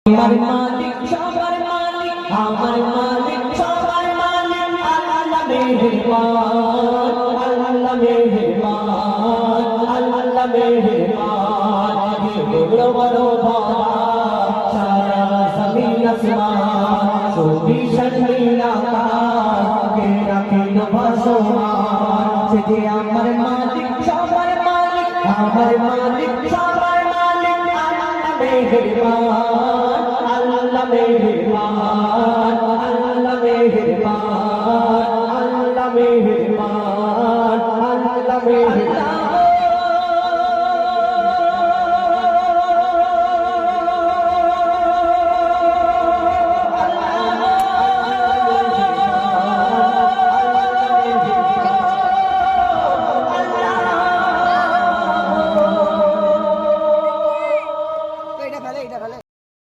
আমার মালিক সবার মালিক, আমার মালিক সবার মালিক, আল্লাহ মেহেরবান, আল্লাহ মেহেরবান, আল্লাহ মেহেরবান। বড় বড় ধরা সারা জমিন আসমান, সবই শরীর আকাশ কে রাখিল ভাসমান। সে আমার মালিক সবার মালিক, আমার মালিক সবার মালিক, আল্লাহ মেহেরবান, আল্লাহ মেহেরবান।